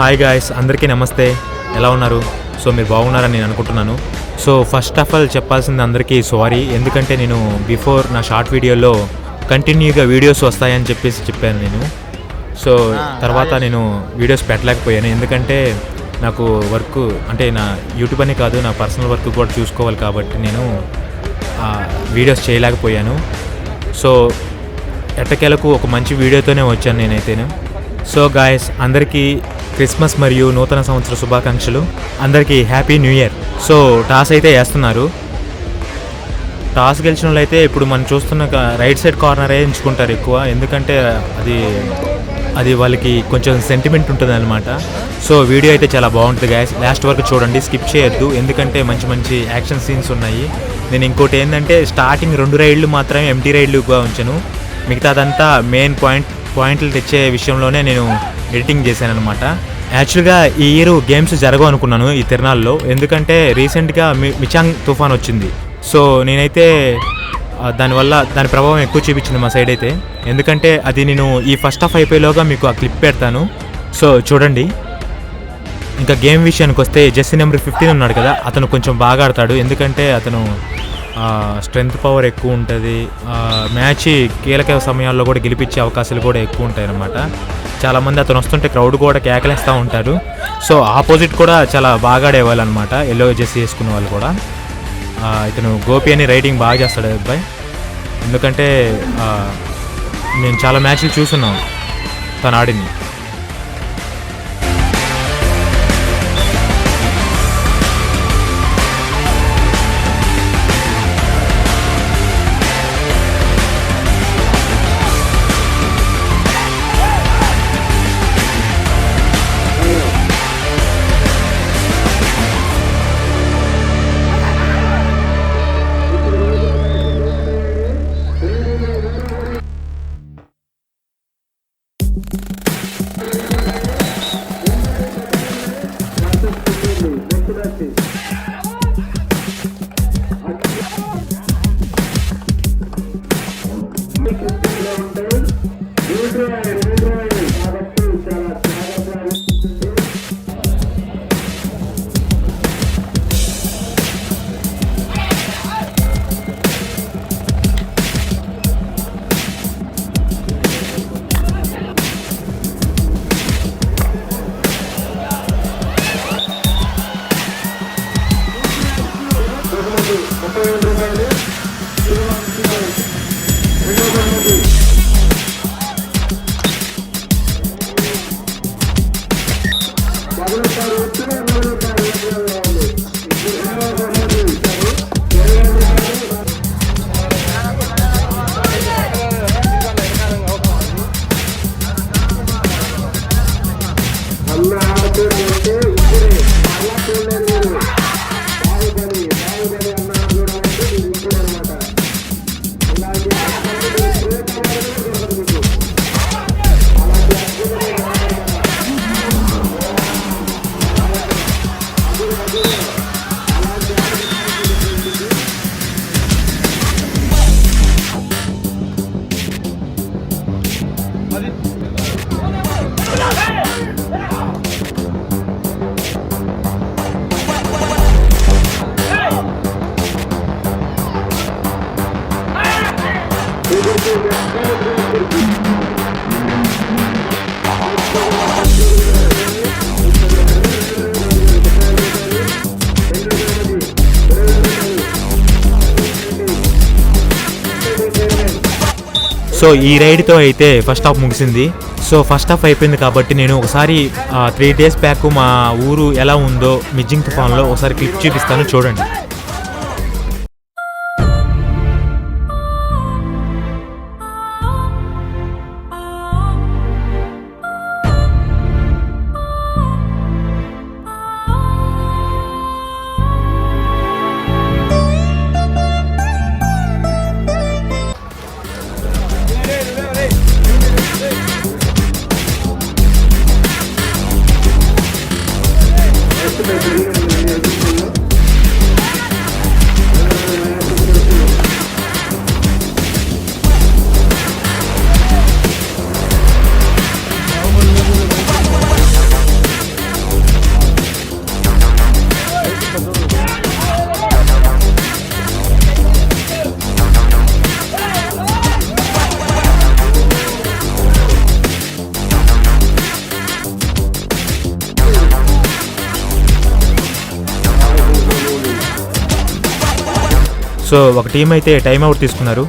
Hi guys, అందరికీ నమస్తే. ఎలా ఉన్నారు? సో మీరు బాగున్నారని నేను అనుకుంటున్నాను. సో ఫస్ట్ ఆఫ్ ఆల్ చెప్పాల్సింది అందరికీ సారీ, ఎందుకంటే నేను బిఫోర్ నా షార్ట్ వీడియోలో కంటిన్యూగా వీడియోస్ వస్తాయని చెప్పాను నేను. సో తర్వాత నేను వీడియోస్ పెట్టలేకపోయాను, ఎందుకంటే నాకు వర్క్ అంటే నా యూట్యూబ్ అనే కాదు, నా పర్సనల్ వర్క్ కూడా చూసుకోవాలి కాబట్టి నేను వీడియోస్ చేయలేకపోయాను. సో ఎట్టకేలకు ఒక మంచి వీడియోతోనే వచ్చాను నేనైతేను. సో గాయస్, అందరికీ క్రిస్మస్ మరియు నూతన సంవత్సర శుభాకాంక్షలు. అందరికీ happy new year. So toss అయితే వేస్తున్నారు. టాస్ గెలిచిన వాళ్ళు అయితే ఇప్పుడు మనం చూస్తున్న రైట్ సైడ్ కార్నరే ఎంచుకుంటారు ఎక్కువ, ఎందుకంటే అది వాళ్ళకి కొంచెం సెంటిమెంట్ ఉంటుంది అనమాట. సో వీడియో అయితే చాలా బాగుంటుంది గాయస్, లాస్ట్ వరకు చూడండి, స్కిప్ చేయొద్దు, ఎందుకంటే మంచి మంచి యాక్షన్ సీన్స్ ఉన్నాయి. నేను ఇంకోటి ఏంటంటే స్టార్టింగ్ 2 రైడ్లు మాత్రమే ఎంటీ రైడ్లుగా ఉంచాను, మిగతాదంతా మెయిన్ పాయింట్లు తెచ్చే విషయంలోనే నేను ఎడిటింగ్ చేశాను అనమాట. యాక్చువల్గా ఈ ఇయర్ గేమ్స్ జరగవు అనుకున్నాను ఈ తిరునాళ్ళలో, ఎందుకంటే రీసెంట్గా మిచాంగ్ తుఫాన్ వచ్చింది. సో నేనైతే దాని ప్రభావం ఎక్కువ చూపించింది మా సైడ్ అయితే, ఎందుకంటే అది నేను ఈ ఫస్ట్ హాఫ్ అయిపోయేలోగా మీకు ఆ క్లిప్ పెడతాను. సో చూడండి. ఇంకా గేమ్ విషయానికి వస్తే జెస్సీ నెంబర్ 15 ఉన్నాడు కదా, అతను కొంచెం బాగా ఆడతాడు, ఎందుకంటే అతను స్ట్రెంగ్త్ పవర్ ఎక్కువ ఉంటుంది. మ్యాచ్ కీలక సమయాల్లో కూడా గెలిపించే అవకాశాలు కూడా ఎక్కువ ఉంటాయి అన్నమాట. చాలామంది అతను వస్తుంటే క్రౌడ్ కూడా కేకలేస్తూ ఉంటారు. సో ఆపోజిట్ కూడా చాలా బాగా ఆడేవాళ్ళు అనమాట, ఎల్లో జెర్సీ వేసుకునే వాళ్ళు కూడా. ఇతను గోపి అని రైడింగ్ బాగా చేస్తాడు అబ్బాయి, ఎందుకంటే నేను చాలా మ్యాచ్లు చూస్తున్నాను తను ఆడింది. సో ఈ రైడ్తో అయితే ఫస్ట్ హాఫ్ ముగిసింది. సో ఫస్ట్ హాఫ్ అయిపోయింది కాబట్టి నేను ఒకసారి 3 days బ్యాక్ మా ఊరు ఎలా ఉందో మిజింగ్ తుఫాన్లో ఒకసారి క్లిప్ చూపిస్తాను, చూడండి. సో ఒక టీం అయితే టైం అవుట్ తీసుకున్నారు.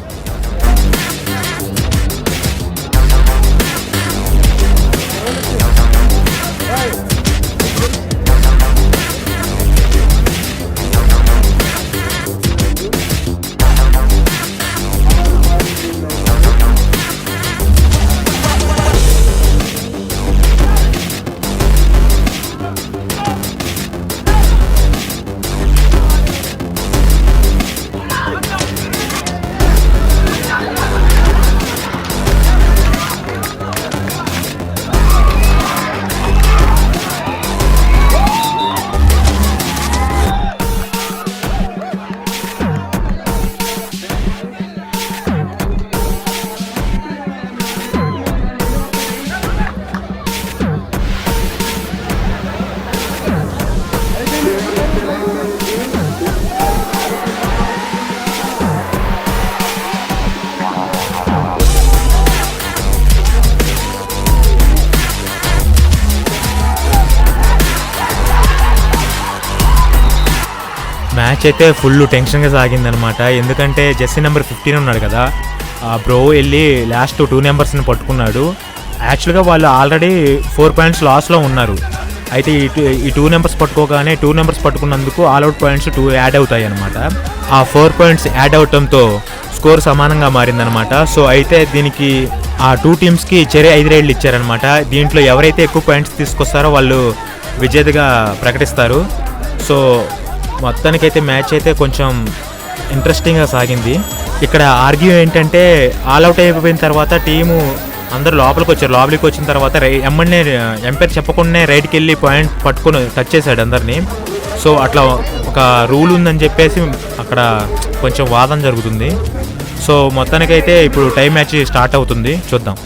మ్యాచ్ అయితే ఫుల్ టెన్షన్గా సాగిందనమాట. ఎందుకంటే జెర్సీ నెంబర్ 15 ఉన్నాడు కదా, ఆ బ్రో వెళ్ళి లాస్ట్ 2 నెంబర్స్ని పట్టుకున్నాడు. యాక్చువల్గా వాళ్ళు ఆల్రెడీ 4 పాయింట్స్ లాస్లో ఉన్నారు. అయితే ఈ 2 నెంబర్స్ పట్టుకోగానే 2 నెంబర్స్ పట్టుకున్నందుకు ఆల్అవుట్ పాయింట్స్ 2 యాడ్ అవుతాయి అనమాట. ఆ 4 పాయింట్స్ యాడ్ అవటంతో స్కోర్ సమానంగా మారిందనమాట. సో అయితే దీనికి ఆ 2 టీమ్స్కి చెరే 5 రైడ్లు ఇచ్చారనమాట. దీంట్లో ఎవరైతే ఎక్కువ పాయింట్స్ తీసుకొస్తారో వాళ్ళు విజేతగా ప్రకటిస్తారు. సో మొత్తానికైతే మ్యాచ్ అయితే కొంచెం ఇంట్రెస్టింగ్గా సాగింది. ఇక్కడ ఆర్గ్యూ ఏంటంటే ఆల్అవుట్ అయిపోయిన తర్వాత టీము అందరూ లోపలికి వచ్చారు. లోపలికి వచ్చిన తర్వాత ఎంపైర్ చెప్పకుండానే రైట్కి వెళ్ళి పాయింట్ పట్టుకొని టచ్ చేశాడు అందరినీ. సో అట్లా ఒక రూల్ ఉందని చెప్పేసి అక్కడ కొంచెం వాదన జరుగుతుంది. సో మొత్తానికైతే ఇప్పుడు టైం మ్యాచ్ స్టార్ట్ అవుతుంది, చూద్దాం.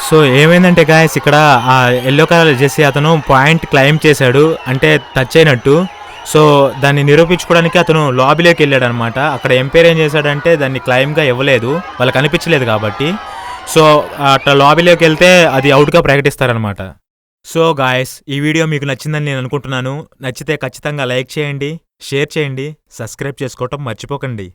సో ఏమైందంటే గాయస్ ఇక్కడ ఆ ఎల్లో కలర్ జెర్సీ అతను పాయింట్ క్లైమ్ చేశాడు, అంటే టచ్ అయినట్టు. సో దాన్ని నిరూపించుకోవడానికి అతను లాబీలోకి వెళ్ళాడు అనమాట. అక్కడ ఎంపైర్ ఏం చేశాడంటే దాన్ని క్లైమ్గా ఇవ్వలేదు, వాళ్ళకి అనిపించలేదు కాబట్టి. సో అట్లా లాబీలోకి వెళ్తే అది అవుట్గా ప్రకటిస్తారనమాట. సో గాయస్ ఈ వీడియో మీకు నచ్చిందని నేను అనుకుంటున్నాను. నచ్చితే ఖచ్చితంగా లైక్ చేయండి, షేర్ చేయండి, సబ్స్క్రైబ్ చేసుకోవటం మర్చిపోకండి.